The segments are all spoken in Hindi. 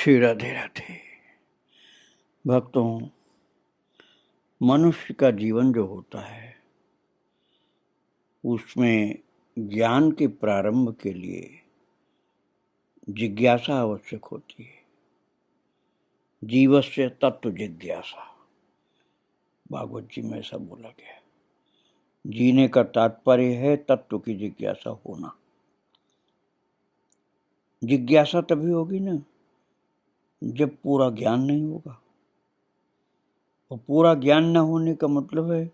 श्री राधे राधे। भक्तों, मनुष्य का जीवन जो होता है उसमें ज्ञान के प्रारंभ के लिए जिज्ञासा आवश्यक होती है। जीवस्य तत्व जिज्ञासा, भागवत जी में ऐसा बोला गया। जीने का तात्पर्य है तत्व की जिज्ञासा होना। जिज्ञासा तभी होगी ना जब पूरा ज्ञान नहीं होगा। और पूरा ज्ञान न होने का मतलब है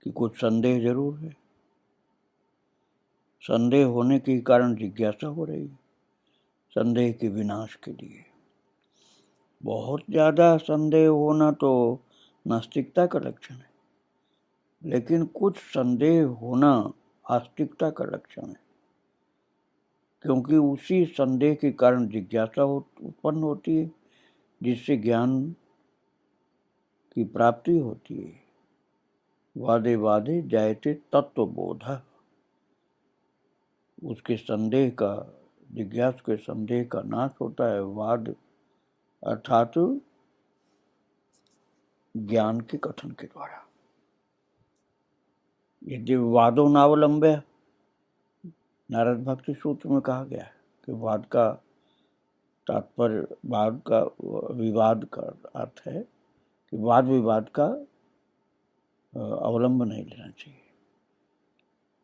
कि कुछ संदेह जरूर है। संदेह होने के कारण जिज्ञासा हो रही है, संदेह के विनाश के लिए। बहुत ज्यादा संदेह होना तो नास्तिकता का लक्षण है, लेकिन कुछ संदेह होना आस्तिकता का लक्षण है, क्योंकि उसी संदेह के कारण जिज्ञासा उत्पन्न होती है, जिससे ज्ञान की प्राप्ति होती है। वादे वादे जायते तत्वबोध। उसके संदेह का, जिज्ञासु के संदेह का नाश होता है वाद अर्थात ज्ञान के कथन के द्वारा। यदि वादो नावलंब्य, नारद भक्ति सूत्र में कहा गया है कि वाद का तात्पर्य, वाद का विवाद का अर्थ है कि वाद विवाद का अवलंबन नहीं लेना चाहिए।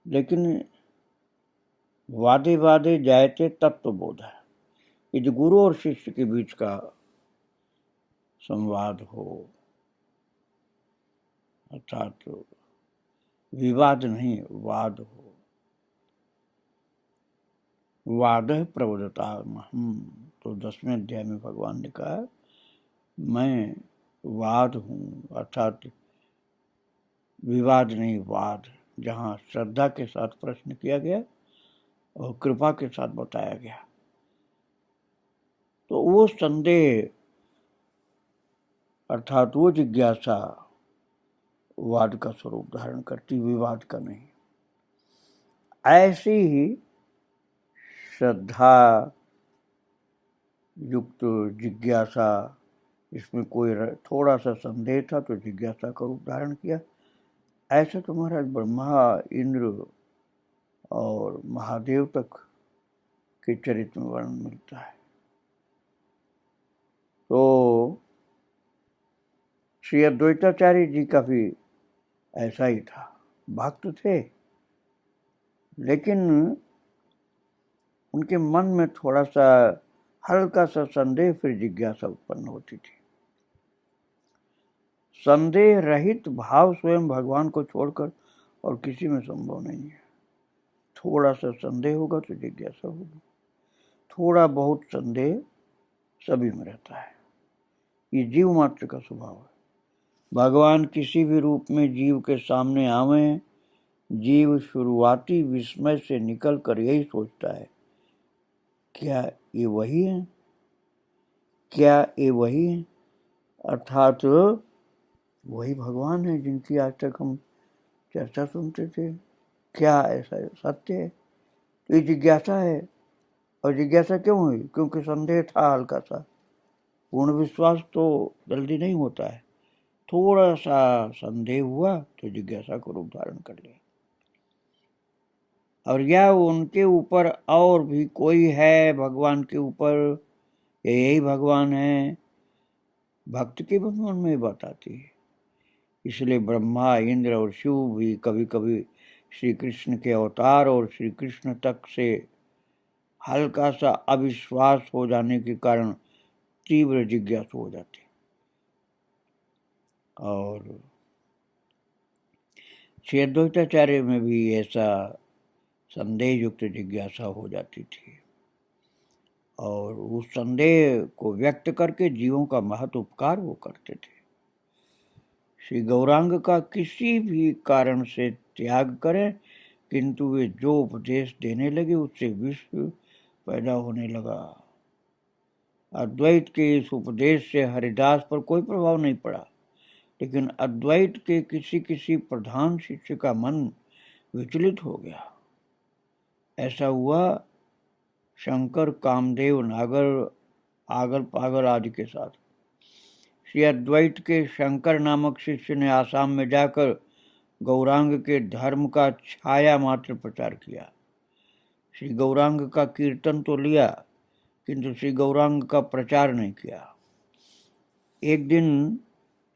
लेकिन वादे वादे जायते तत्वबोध है। यदि गुरु और शिष्य के बीच का संवाद हो, अर्थात विवाद नहीं वाद हो, वाद प्रवदता हम, तो 10वें अध्याय में भगवान ने कहा मैं वाद हूँ, अर्थात विवाद नहीं वाद। जहाँ श्रद्धा के साथ प्रश्न किया गया और कृपा के साथ बताया गया, तो वो संदेह अर्थात वो जिज्ञासा वाद का स्वरूप धारण करती, विवाद का नहीं। ऐसी ही श्रद्धा युक्त जिज्ञासा, इसमें कोई थोड़ा सा संदेह था तो जिज्ञासा का रूप धारण किया। ऐसा तो महाराज ब्रह्मा, इंद्र और महादेव तक के चरित्र में वर्णन मिलता है। तो श्री अद्वैताचार्य जी का भी ऐसा ही था। भक्त थे, लेकिन उनके मन में थोड़ा सा हल्का सा संदेह, फिर जिज्ञासा उत्पन्न होती थी। संदेह रहित भाव स्वयं भगवान को छोड़कर और किसी में संभव नहीं है। थोड़ा सा संदेह होगा तो जिज्ञासा होगी। थोड़ा बहुत संदेह सभी में रहता है, ये जीव मात्र का स्वभाव है। भगवान किसी भी रूप में जीव के सामने आवे, जीव शुरुआती विस्मय से निकलकर यही सोचता है, क्या ये वही है, क्या ये वही है, अर्थात वही भगवान है जिनकी आज तक हम चर्चा सुनते थे। क्या ऐसा सत्य है? तो ये जिज्ञासा है। और जिज्ञासा क्यों हुई? क्योंकि संदेह था हल्का सा। पूर्ण विश्वास तो जल्दी नहीं होता है। थोड़ा सा संदेह हुआ तो जिज्ञासा को रूप धारण कर लिया। और या उनके ऊपर और भी कोई है, भगवान के ऊपर यही भगवान है, भक्त के मन में बात आती है। इसलिए ब्रह्मा, इंद्र और शिव भी कभी कभी श्री कृष्ण के अवतार और श्री कृष्ण तक से हल्का सा अविश्वास हो जाने के कारण तीव्र जिज्ञासु हो जाते। और श्री अद्वैताचार्य में भी ऐसा संदेह युक्त जिज्ञासा हो जाती थी, और उस संदेह को व्यक्त करके जीवों का महत उपकार वो करते थे। श्री गौरांग का किसी भी कारण से त्याग करें, किंतु वे जो उपदेश देने लगे उससे विश्व पैदा होने लगा। अद्वैत के इस उपदेश से हरिदास पर कोई प्रभाव नहीं पड़ा, लेकिन अद्वैत के किसी किसी प्रधान शिष्य का मन विचलित हो गया। ऐसा हुआ शंकर, कामदेव, नागर आगल पागल आदि के साथ। श्री अद्वैत के शंकर नामक शिष्य ने आसाम में जाकर गौरांग के धर्म का छाया मात्र प्रचार किया। श्री गौरांग का कीर्तन तो लिया, किंतु श्री गौरांग का प्रचार नहीं किया। एक दिन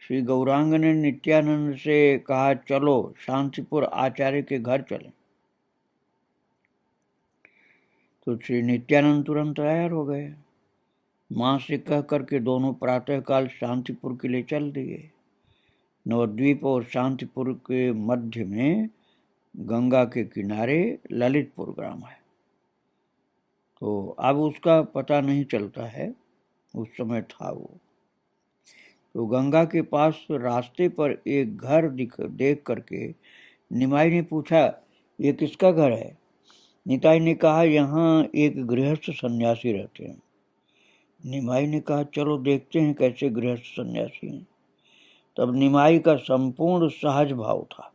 श्री गौरांग ने नित्यानंद से कहा, चलो शांतिपुर आचार्य के घर चलें। तो श्री नित्यानंद तुरंत तैयार हो गए। मां से कह करके दोनों प्रातःकाल शांतिपुर के लिए चल दिए। नवद्वीप और शांतिपुर के मध्य में गंगा के किनारे ललितपुर ग्राम है। तो अब उसका पता नहीं चलता है, उस समय था वो। तो गंगा के पास रास्ते पर एक घर देख करके निमाई ने पूछा, ये किसका घर है? निताई ने कहा, यहाँ एक गृहस्थ सन्यासी रहते हैं। निमाई ने कहा, चलो देखते हैं कैसे गृहस्थ सन्यासी हैं। तब निमाई का संपूर्ण सहज भाव था।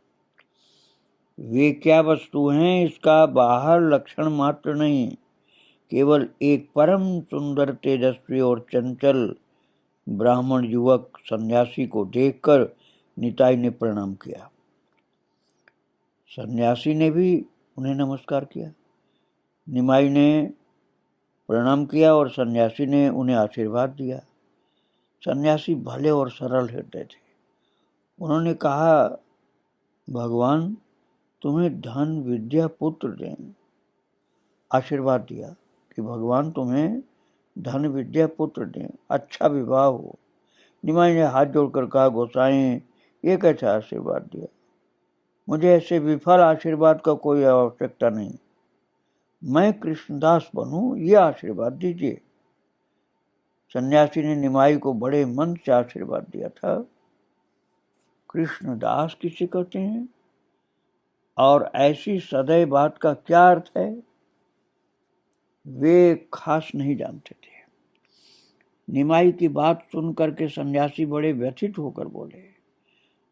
वे क्या वस्तु हैं इसका बाहर लक्षण मात्र नहीं, केवल एक परम सुंदर, तेजस्वी और चंचल ब्राह्मण युवक सन्यासी को देखकर निताई ने प्रणाम किया। सन्यासी ने भी उन्हें नमस्कार किया। निमाई ने प्रणाम किया और सन्यासी ने उन्हें आशीर्वाद दिया। सन्यासी भले और सरल हृदय थे। उन्होंने कहा, भगवान तुम्हें धन विद्या पुत्र दें। आशीर्वाद दिया कि भगवान तुम्हें धन विद्या पुत्र दें, अच्छा विवाह हो। निमाई ने हाथ जोड़कर कहा, गोसाई ये कैसा आशीर्वाद दिया? मुझे ऐसे विफल आशीर्वाद का कोई आवश्यकता नहीं। मैं कृष्णदास बनूं, ये आशीर्वाद दीजिए। सन्यासी ने निमाई को बड़े मन से आशीर्वाद दिया था। कृष्णदास किसे कहते हैं और ऐसी सदैव बात का क्या अर्थ है, वे खास नहीं जानते थे। निमाई की बात सुन करके सन्यासी बड़े व्यथित होकर बोले,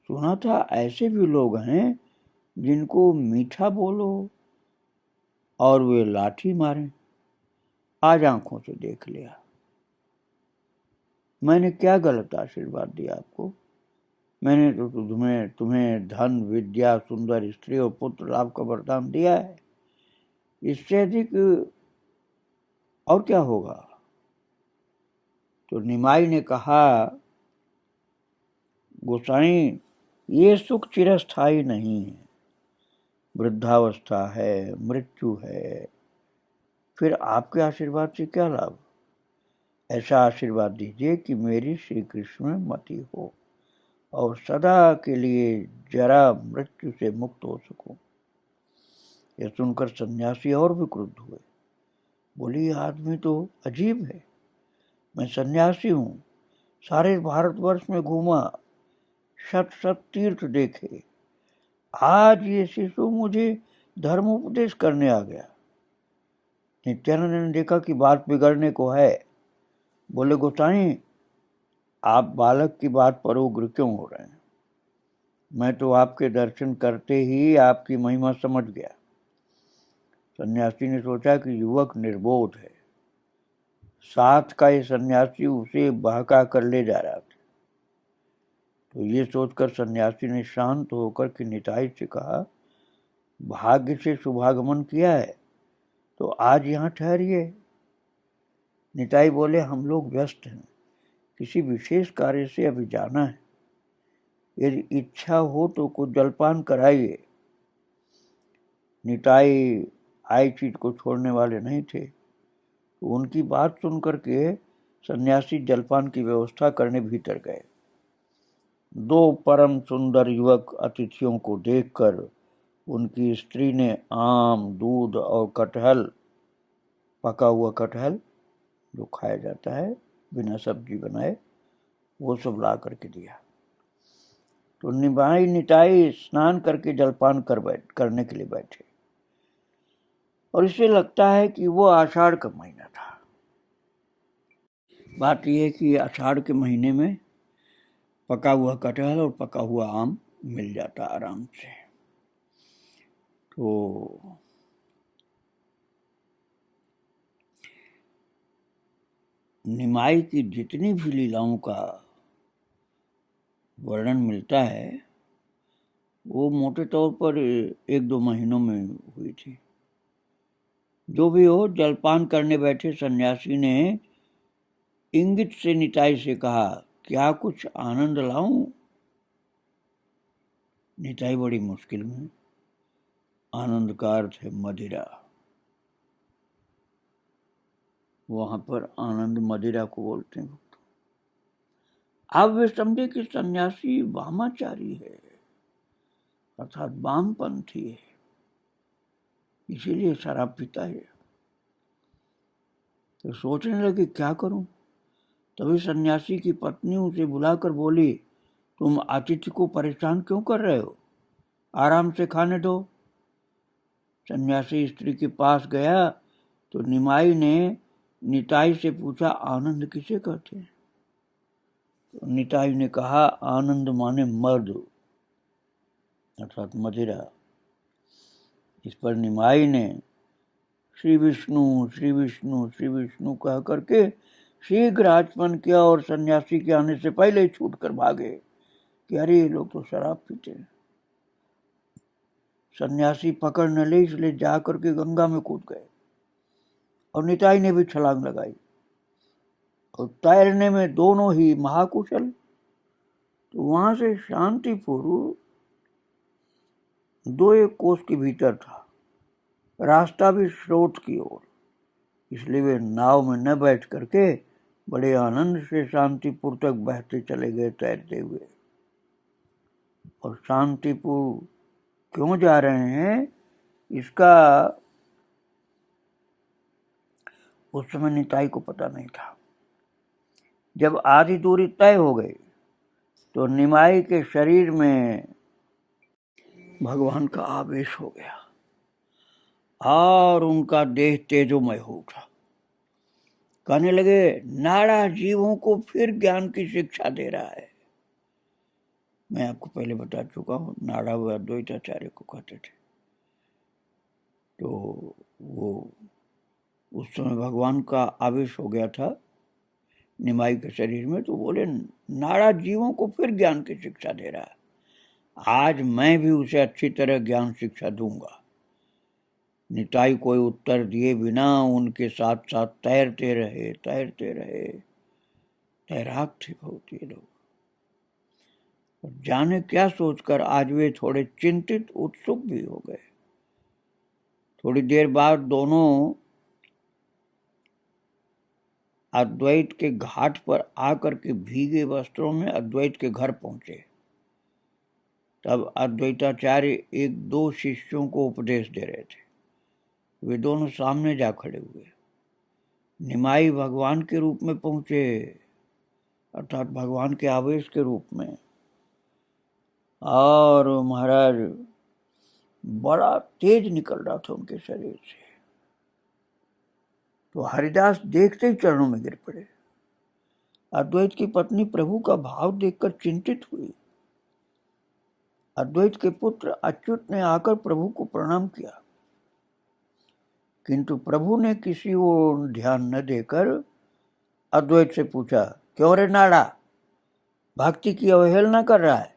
सुना था ऐसे भी लोग हैं जिनको मीठा बोलो और वे लाठी मारें। आज आंखों से देख लिया। मैंने क्या गलत आशीर्वाद दिया आपको? मैंने तो तुम्हें धन विद्या, सुंदर स्त्री और पुत्र लाभ का वरदान दिया है। इससे अधिक और क्या होगा? तो निमाई ने कहा, गोसाई ये सुख चिरस्थायी नहीं है। वृद्धावस्था है, मृत्यु है, फिर आपके आशीर्वाद से क्या लाभ? ऐसा आशीर्वाद दीजिए कि मेरी श्री कृष्ण में मति हो और सदा के लिए जरा मृत्यु से मुक्त हो सकूं। यह सुनकर सन्यासी और भी क्रुद्ध हुए। बोली, ये आदमी तो अजीब है। मैं सन्यासी हूं, सारे भारतवर्ष में घूमा, शत शत तीर्थ देखे, आज ये शिशु मुझे धर्मोपदेश करने आ गया। नित्यानंद ने देखा कि बात बिगड़ने को है। बोले, गोसाई आप बालक की बात पर उग्र क्यों हो रहे हैं? मैं तो आपके दर्शन करते ही आपकी महिमा समझ गया। सन्यासी ने सोचा कि युवक निर्बोध है। साथ का ये सन्यासी उसे बहका कर ले जा रहा था। तो ये सोचकर सन्यासी ने शांत होकर के निताई से कहा, भाग्य से शुभागमन किया है तो आज यहाँ ठहरिए। निताई बोले, हम लोग व्यस्त हैं, किसी विशेष कार्य से अभी जाना है। यदि इच्छा हो तो कुछ जलपान कराइए। निताई आई चीज को छोड़ने वाले नहीं थे। तो उनकी बात सुन करके सन्यासी जलपान की व्यवस्था करने भीतर गए। दो परम सुंदर युवक अतिथियों को देखकर उनकी स्त्री ने आम, दूध और कटहल, पका हुआ कटहल जो खाया जाता है बिना सब्जी बनाए, वो सब ला करके दिया। तो निताई स्नान करके जलपान करने के लिए बैठे और इसे लगता है कि वो आषाढ़ का महीना था। बात यह है कि आषाढ़ के महीने में पका हुआ कटहल और पका हुआ आम मिल जाता आराम से। तो निमाई की जितनी भी लीलाओं का वर्णन मिलता है वो मोटे तौर पर 1-2 महीनों में हुई थी। जो भी हो, जलपान करने बैठे सन्यासी ने इंगित से निताई से कहा, क्या कुछ आनंद लाऊं? निताई बड़ी मुश्किल में। आनंद का अर्थ है मदिरा। वहां पर आनंद मदिरा को बोलते हैं। अब वे समझे कि सन्यासी वामाचारी है, अर्थात वामपंथी है, इसीलिए शराब पीता है। तो सोचने लगे क्या करूं। तभी सन्यासी की पत्नी उसे बुलाकर बोली, तुम अतिथि को परेशान क्यों कर रहे हो? आराम से खाने दो। सन्यासी स्त्री के पास गया तो निमाई ने निताई से पूछा, आनंद किसे कहते हैं? तो निताई ने कहा, आनंद माने मद, अर्थात मदिरा। इस पर निमाई ने श्री विष्णु श्री विष्णु श्री विष्णु कह करके शीघ्र आचमन किया और सन्यासी के आने से पहले ही छूट कर भागे कि अरे ये लोग तो शराब पीते हैं। सन्यासी पकड़ न ले इसलिए जाकर के गंगा में कूद गए और निताई ने भी छलांग लगाई और तैरने में दोनों ही महाकुशल। तो वहां से शांतिपुर 2-1 कोस के भीतर था, रास्ता भी स्रोत की ओर, इसलिए वे नाव में न बैठ करके बड़े आनंद से शांतिपुर तक बहते चले गए तैरते हुए। और शांतिपुर क्यों जा रहे हैं इसका उस समय निताई को पता नहीं था। जब आधी दूरी तय हो गई तो निमाई के शरीर में भगवान का आवेश हो गया और उनका देह तेजोमय हो उठा। कहने लगे, नाड़ा जीवों को फिर ज्ञान की शिक्षा दे रहा है। मैं आपको पहले बता चुका हूं, नाड़ा व अद्वैताचार्य को कहते थे। तो वो उस समय भगवान का आवेश हो गया था निमाई के शरीर में। तो बोले, नाड़ा जीवों को फिर ज्ञान की शिक्षा दे रहा है, आज मैं भी उसे अच्छी तरह ज्ञान शिक्षा दूंगा। निताई कोई उत्तर दिए बिना उनके साथ साथ तैरते रहे। तैराक थे बहुत ये लोग। जाने क्या सोचकर आज वे थोड़े चिंतित उत्सुक भी हो गए। थोड़ी देर बाद दोनों अद्वैत के घाट पर आकर के भीगे वस्त्रों में अद्वैत के घर पहुंचे। तब अद्वैताचार्य 1-2 शिष्यों को उपदेश दे रहे थे। वे दोनों सामने जा खड़े हुए। निमाई भगवान के रूप में पहुंचे, अर्थात भगवान के आवेश के रूप में। और महाराज बड़ा तेज निकल रहा था उनके शरीर से। तो हरिदास देखते ही चरणों में गिर पड़े। अद्वैत की पत्नी प्रभु का भाव देखकर चिंतित हुई। अद्वैत के पुत्र अच्युत ने आकर प्रभु को प्रणाम किया, किंतु प्रभु ने किसी ओर ध्यान न देकर अद्वैत से पूछा, क्यों रे नाड़ा, भक्ति की अवहेलना कर रहा है?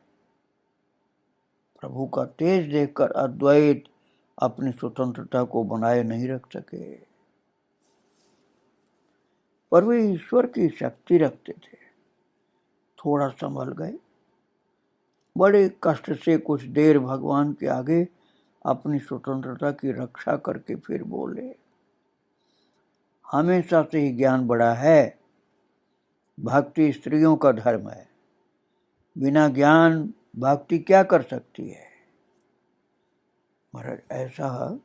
प्रभु का तेज देखकर अद्वैत अपनी स्वतंत्रता को बनाए नहीं रख सके, पर वे ईश्वर की शक्ति रखते थे। थोड़ा संभल गए। बड़े कष्ट से कुछ देर भगवान के आगे अपनी स्वतंत्रता की रक्षा करके फिर बोले, हमेशा से ही ज्ञान बड़ा है, भक्ति स्त्रियों का धर्म है, बिना ज्ञान भक्ति क्या कर सकती है? महाराज ऐसा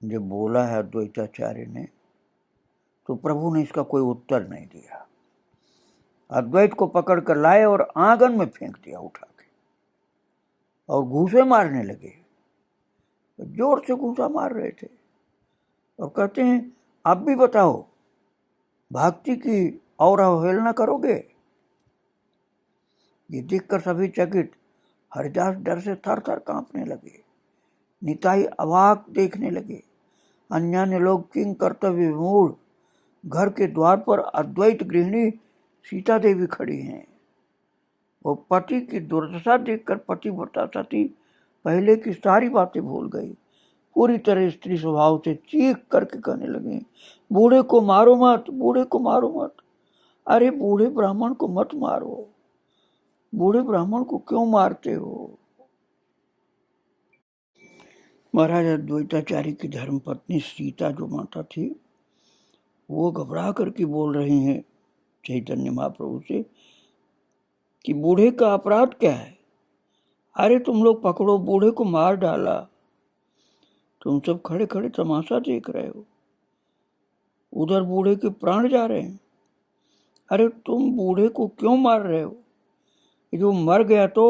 जब बोला है अद्वैताचार्य ने, तो प्रभु ने इसका कोई उत्तर नहीं दिया। अद्वैत को पकड़ कर लाए और आंगन में फेंक दिया उठा के, और घूंसे मारने लगे। जोर से घूंसा मार रहे थे और कहते हैं, अब भी बताओ, भक्ति की और अवहेलना करोगे? ये देखकर सभी चकित। हरिदास डर से थर थर कांपने लगे। निताई अवाक देखने लगे। अन्यान्य लोग किंग कर्तव्य विमूढ़ घर के द्वार पर अद्वैत गृहिणी सीता देवी खड़ी हैं। वो पति की दुर्दशा देखकर पतिव्रता सती पहले की सारी बातें भूल गई। पूरी तरह स्त्री स्वभाव से चीख करके कहने लगी, बूढ़े को मारो मत, बूढ़े को मारो मत। अरे बूढ़े ब्राह्मण को मत मारो, बूढ़े ब्राह्मण को क्यों मारते हो? महाराज अद्वैताचार्य की धर्मपत्नी सीता जो माता थी, वो घबरा करके बोल रही हैं चैतन्य महाप्रभु से कि बूढ़े का अपराध क्या है? अरे तुम लोग पकड़ो, बूढ़े को मार डाला। तुम सब खड़े खड़े तमाशा देख रहे हो, उधर बूढ़े के प्राण जा रहे हैं। अरे तुम बूढ़े को क्यों मार रहे हो? जो मर गया तो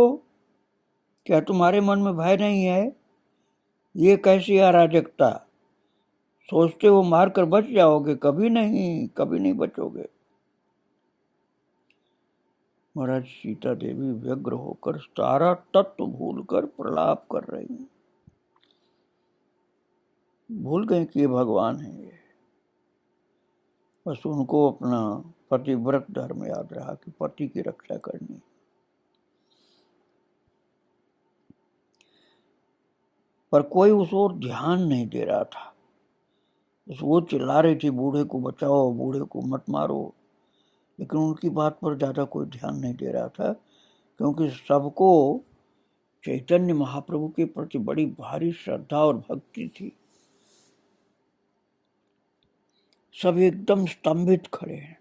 क्या तुम्हारे मन में भय नहीं है? ये कैसी अराजकता? सोचते हो मारकर बच जाओगे? कभी नहीं, कभी नहीं बचोगे। महाराज सीता देवी व्यग्र होकर सारा तत्व भूलकर प्रलाप कर रही हैं। भूल गए कि ये भगवान है। बस उनको अपना पतिव्रत धर्म याद रहा कि पति की रक्षा करनी। पर कोई उस ओर ध्यान नहीं दे रहा था। वो चिल्ला रही थी, बूढ़े को बचाओ, बूढ़े को मत मारो, लेकिन उनकी बात पर ज्यादा कोई ध्यान नहीं दे रहा था, क्योंकि सबको चैतन्य महाप्रभु के प्रति बड़ी भारी श्रद्धा और भक्ति थी। सब एकदम स्तंभित खड़े हैं।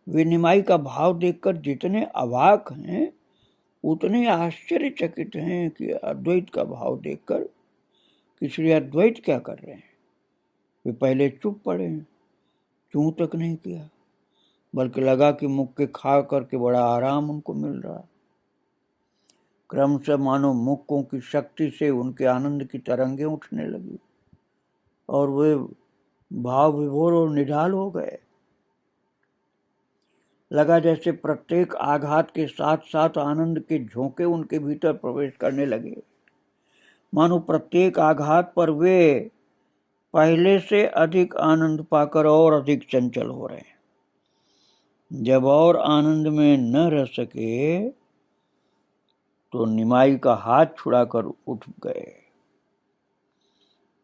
वे निमाई का भाव देखकर जितने अवाक हैं, उतने आश्चर्यचकित हैं कि अद्वैत का भाव देखकर कि श्री अद्वैत क्या कर रहे हैं। वे पहले चुप पड़े हैं, चूं तक नहीं किया, बल्कि लगा कि मुक्के खा करके बड़ा आराम उनको मिल रहा। क्रमशः मानो मुक्कों की शक्ति से उनके आनंद की तरंगें उठने लगी और वे भाव विभोर और निढाल हो गए। लगा जैसे प्रत्येक आघात के साथ साथ आनंद के झोंके उनके भीतर प्रवेश करने लगे। मानो प्रत्येक आघात पर वे पहले से अधिक आनंद पाकर और अधिक चंचल हो रहे हैं। जब और आनंद में न रह सके तो निमाई का हाथ छुड़ाकर उठ गए।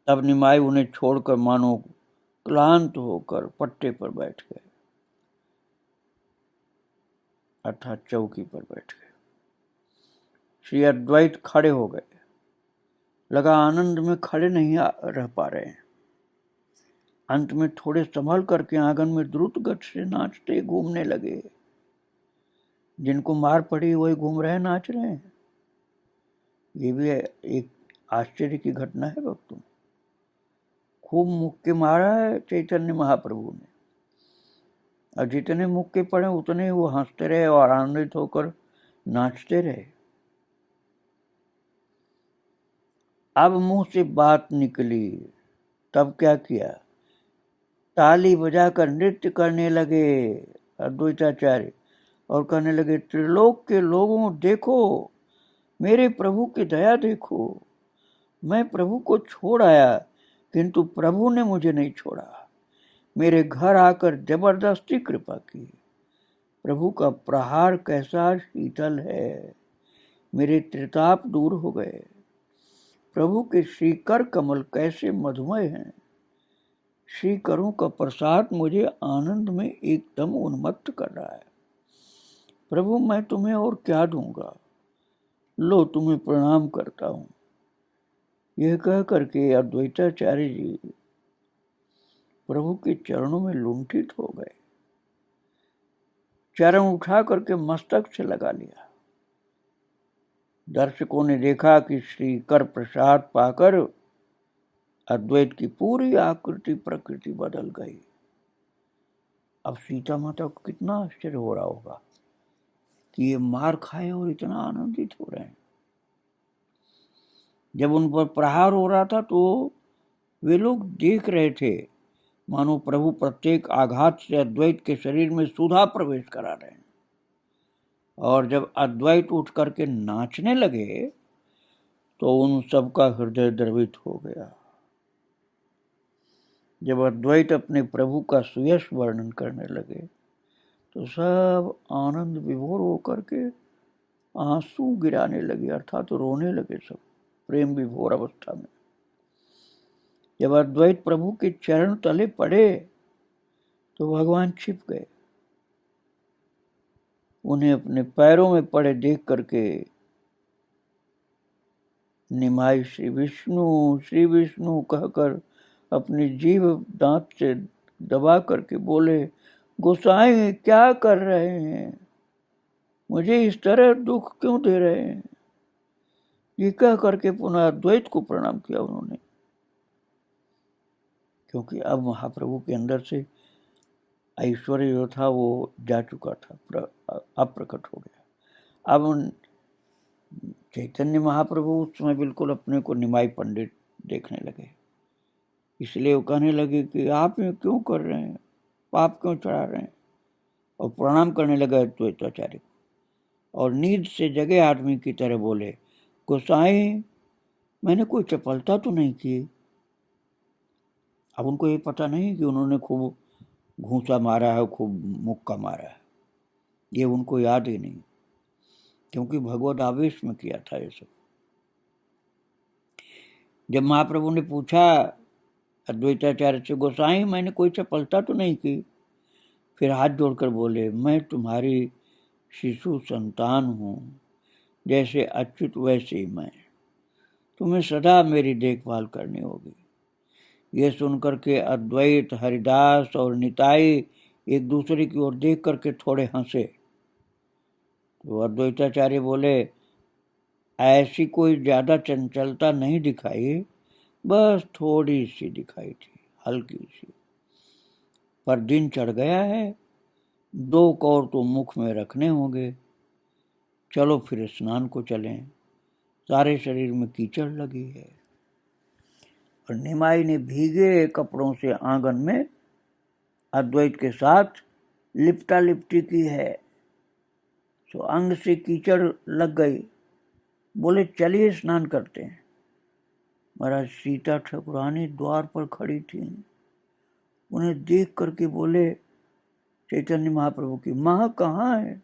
तब निमाई उन्हें छोड़कर मानो क्लांत होकर पट्टे पर बैठ गए, अर्थात चौकी पर बैठ गए। श्री अद्वैत खड़े हो गए। लगा आनंद में खड़े नहीं रह पा रहे हैं। अंत में थोड़े संभल करके आंगन में द्रुत गति से नाचते घूमने लगे। जिनको मार पड़ी वही घूम रहे, नाच रहे हैं। ये भी एक आश्चर्य की घटना है भक्तों। खूब मुक्के मारा है चैतन्य महाप्रभु ने, और जितने मुक्के पड़े उतने वो हंसते रहे और आनंदित होकर नाचते रहे। अब मुंह से बात निकली, तब क्या किया? ताली बजाकर नृत्य करने लगे अद्वैताचार्य और कहने लगे, त्रिलोक के लोगों देखो, मेरे प्रभु की दया देखो। मैं प्रभु को छोड़ आया, किंतु प्रभु ने मुझे नहीं छोड़ा। मेरे घर आकर जबरदस्ती कृपा की। प्रभु का प्रहार कैसा शीतल है, मेरे त्रिताप दूर हो गए। प्रभु के श्रीकर कमल कैसे मधुमय हैं। श्रीकरों का प्रसाद मुझे आनंद में एकदम उन्मत्त कर रहा है। प्रभु मैं तुम्हें और क्या दूंगा, लो तुम्हें प्रणाम करता हूं। यह कह करके अद्वैताचार्य जी प्रभु के चरणों में लुंठित हो गए। चरण उठा करके मस्तक से लगा लिया। दर्शकों ने देखा कि श्री कर प्रसाद पाकर अद्वैत की पूरी आकृति प्रकृति बदल गई। अब सीता माता को कितना आश्चर्य हो रहा होगा कि ये मार खाए और इतना आनंदित हो रहे हैं। जब उन पर प्रहार हो रहा था तो वे लोग देख रहे थे, मानो प्रभु प्रत्येक आघात से अद्वैत के शरीर में सुधा प्रवेश करा रहे हैं। और जब अद्वैत उठ करके नाचने लगे तो उन सबका हृदय द्रवित हो गया। जब अद्वैत अपने प्रभु का सुयश वर्णन करने लगे तो सब आनंद विभोर होकर के आंसू गिराने लगे, अर्थात तो रोने लगे सब प्रेम विभोर अवस्था में। जब अद्वैत प्रभु के चरण तले पड़े तो भगवान छिप गए। उन्हें अपने पैरों में पड़े देख करके निमाई श्री विष्णु कहकर अपनी जीभ दांत से दबा करके बोले, गोसाई क्या कर रहे हैं, मुझे इस तरह दुख क्यों दे रहे हैं। ये कह करके पुनः अद्वैत को प्रणाम किया उन्होंने, क्योंकि अब महाप्रभु के अंदर से ऐश्वर्य जो था वो जा चुका था, अप्रकट हो गया। अब चैतन्य महाप्रभु उस समय बिल्कुल अपने को निमाई पंडित देखने लगे, इसलिए वो कहने लगे कि आप ये क्यों कर रहे हैं, पाप क्यों चढ़ा रहे हैं, और प्रणाम करने लगे अद्वैताचार्य को। और नींद से जगे आदमी की तरह बोले, गोसाई मैंने कोई चपलता तो नहीं की। अब उनको ये पता नहीं कि उन्होंने खूब घूंसा मारा है, खूब मुक्का मारा है, ये उनको याद ही नहीं, क्योंकि भगवत आवेश में किया था ये सब। जब महाप्रभु ने पूछा अद्वैताचार्य से, गोसाई मैंने कोई चपलता तो नहीं की, फिर हाथ जोड़कर बोले, मैं तुम्हारी शिशु संतान हूँ, जैसे अच्युत वैसे ही मैं, तुम्हें सदा मेरी देखभाल करनी होगी। यह सुनकर के अद्वैत, हरिदास और निताई एक दूसरे की ओर देख करके थोड़े हंसे। तो अद्वैताचार्य बोले, ऐसी कोई ज्यादा चंचलता नहीं दिखाई, बस थोड़ी सी दिखाई थी, हल्की सी, पर दिन चढ़ गया है, 2 कौर तो मुख में रखने होंगे, चलो फिर स्नान को चलें, सारे शरीर में कीचड़ लगी है। और निमाई ने भीगे कपड़ों से आंगन में अद्वैत के साथ लिपटा लिपटी की है, तो अंग से कीचड़ लग गई। बोले, चलिए स्नान करते हैं। महाराज सीता ठाकुरानी द्वार पर खड़ी थी, उन्हें देख करके बोले चैतन्य महाप्रभु की, माँ कहाँ है,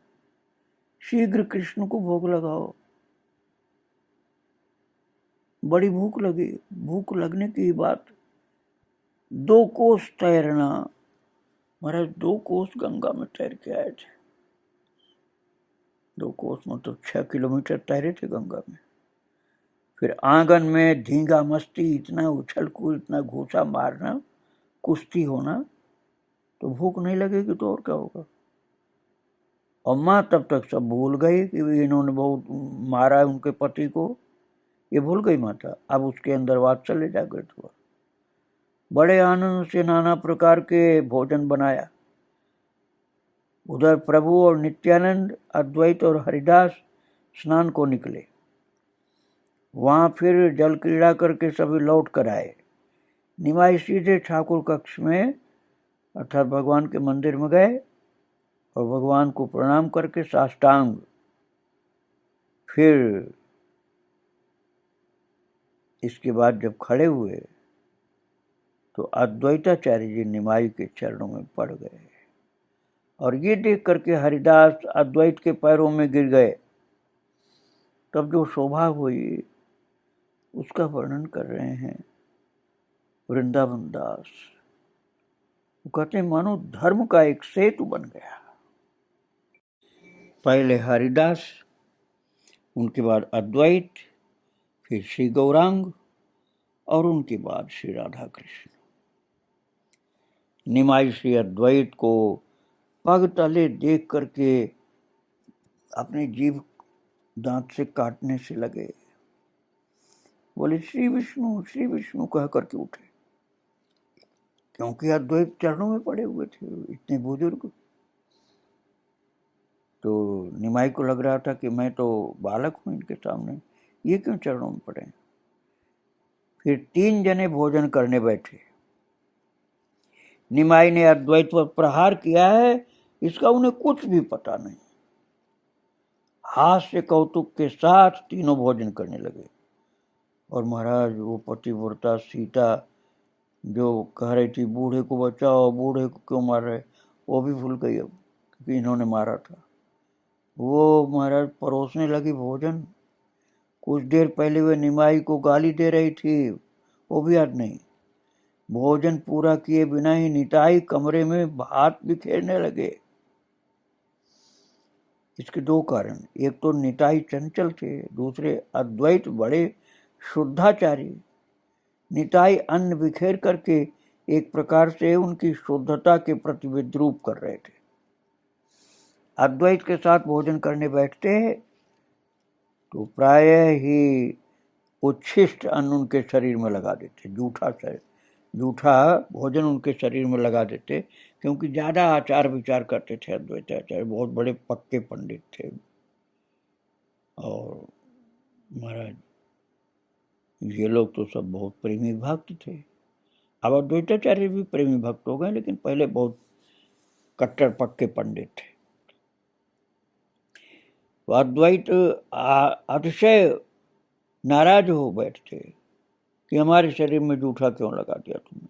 शीघ्र कृष्ण को भोग लगाओ, बड़ी भूख लगी। भूख लगने की बात, 2 कोस तैरना। महाराज 2 कोस गंगा में तैर के आए थे, 2 कोस मतलब 6 किलोमीटर तैरे थे गंगा में। फिर आंगन में धींगा मस्ती, इतना उछल कूद, इतना घूसा मारना, कुश्ती होना, तो भूख नहीं लगेगी तो और क्या होगा। और माँ तब तक सब भूल गई कि इन्होंने बहुत मारा है उनके पति को, ये भूल गई माता। अब उसके अंदर वात्सल्य जागृत हुआ। बड़े आनंद से नाना प्रकार के भोजन बनाया। उधर प्रभु और नित्यानंद, अद्वैत और हरिदास स्नान को निकले। वहां फिर जल क्रीड़ा करके सभी लौट कर आए। निमाई सीधे ठाकुर कक्ष में अर्थात भगवान के मंदिर में गए और भगवान को प्रणाम करके साष्टांग, फिर इसके बाद जब खड़े हुए तो अद्वैताचार्य जी निमाई के चरणों में पड़ गए, और ये देख करके हरिदास अद्वैत के पैरों में गिर गए। तब जो शोभा हुई उसका वर्णन कर रहे हैं वृंदावन दास। वो कहते हैं, मानो धर्म का एक सेतु बन गया। पहले हरिदास, उनके बाद अद्वैत, फिर श्री गौरांग, और उनके बाद श्री राधा कृष्ण। निमाई श्री अद्वैत को पग तले देख करके अपनी जीभ दांत से काटने से लगे। बोले, श्री विष्णु कह करके उठे, क्योंकि अद्वैत चरणों में पड़े हुए थे, इतने बुजुर्ग। तो निमाई को लग रहा था कि मैं तो बालक हूं इनके सामने, ये क्यों चरणों में पड़े। फिर 3 जने भोजन करने बैठे। निमाई ने अद्वैत पर प्रहार किया है, इसका उन्हें कुछ भी पता नहीं। हास्य कौतुक के साथ तीनों भोजन करने लगे। और महाराज वो पतिव्रता सीता जो कह रही थी बूढ़े को बचाओ, बूढ़े को क्यों मार रहे, वो भी भूल गई अब क्योंकि इन्होंने मारा था। वो महाराज परोसने लगी भोजन, कुछ देर पहले वे निमाई को गाली दे रही थी, वो भी याद नहीं। भोजन पूरा किए बिना ही निताई कमरे में हाथ बिखेरने लगे। इसके दो कारण, एक तो निताई चंचल थे, दूसरे अद्वैत बड़े शुद्धाचारी। निताई अन्न बिखेर करके एक प्रकार से उनकी शुद्धता के प्रति विद्रूप कर रहे थे। अद्वैत के साथ भोजन करने बैठते हैं तो प्रायः ही उच्छिष्ट अन्न उनके शरीर में लगा देते, जूठा भोजन उनके शरीर में लगा देते, क्योंकि ज्यादा आचार विचार करते थे अद्वैताचार्य, बहुत बड़े पक्के पंडित थे। और महाराज ये लोग तो सब बहुत प्रेमी भक्त थे। अब अद्वैताचार्य भी प्रेमी भक्त हो गए, लेकिन पहले बहुत कट्टर पक्के पंडित थे। तो अद्वैत अतिशय नाराज हो बैठते कि हमारे शरीर में जूठा क्यों लगा दिया तुमने।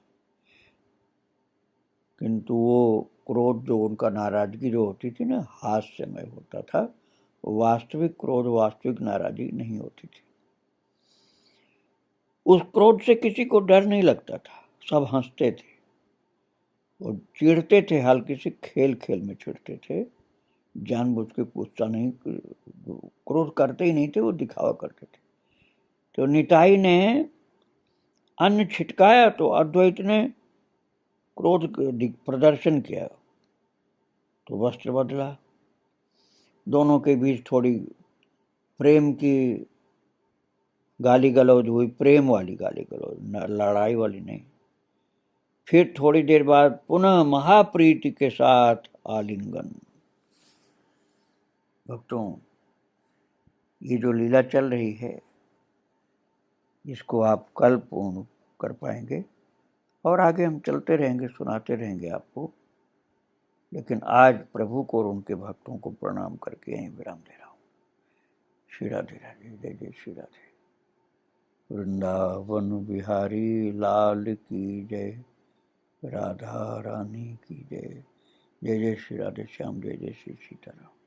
किंतु वो क्रोध जो उनका, नाराजगी जो होती थी ना, हास्यमय होता था। वास्तविक क्रोध, वास्तविक नाराजगी नहीं होती थी। उस क्रोध से किसी को डर नहीं लगता था, सब हंसते थे और चिढ़ते थे, हल्के से खेल खेल में चिढ़ते थे, जानबूझ के गुस्सा नहीं, क्रोध करते ही नहीं थे, वो दिखावा करते थे। तो निताई ने अन्न छिटकाया तो अद्वैत ने क्रोध प्रदर्शन किया तो वस्त्र बदला। दोनों के बीच थोड़ी प्रेम की गाली गलौज हुई, प्रेम वाली गाली गलौज, लड़ाई वाली नहीं। फिर थोड़ी देर बाद पुनः महाप्रीति के साथ आलिंगन। भक्तों, ये जो लीला चल रही है इसको आप कल पूर्ण कर पाएंगे और आगे हम चलते रहेंगे, सुनाते रहेंगे आपको। लेकिन आज प्रभु को और उनके भक्तों को प्रणाम करके यहीं विराम दे रहा हूँ। श्री राधे राधे, जय जय श्री राधे। वृंदावन बिहारी लाल की जय, राधा रानी की जय। जय जय श्री राधे श्याम, जय जय श्री सीताराम।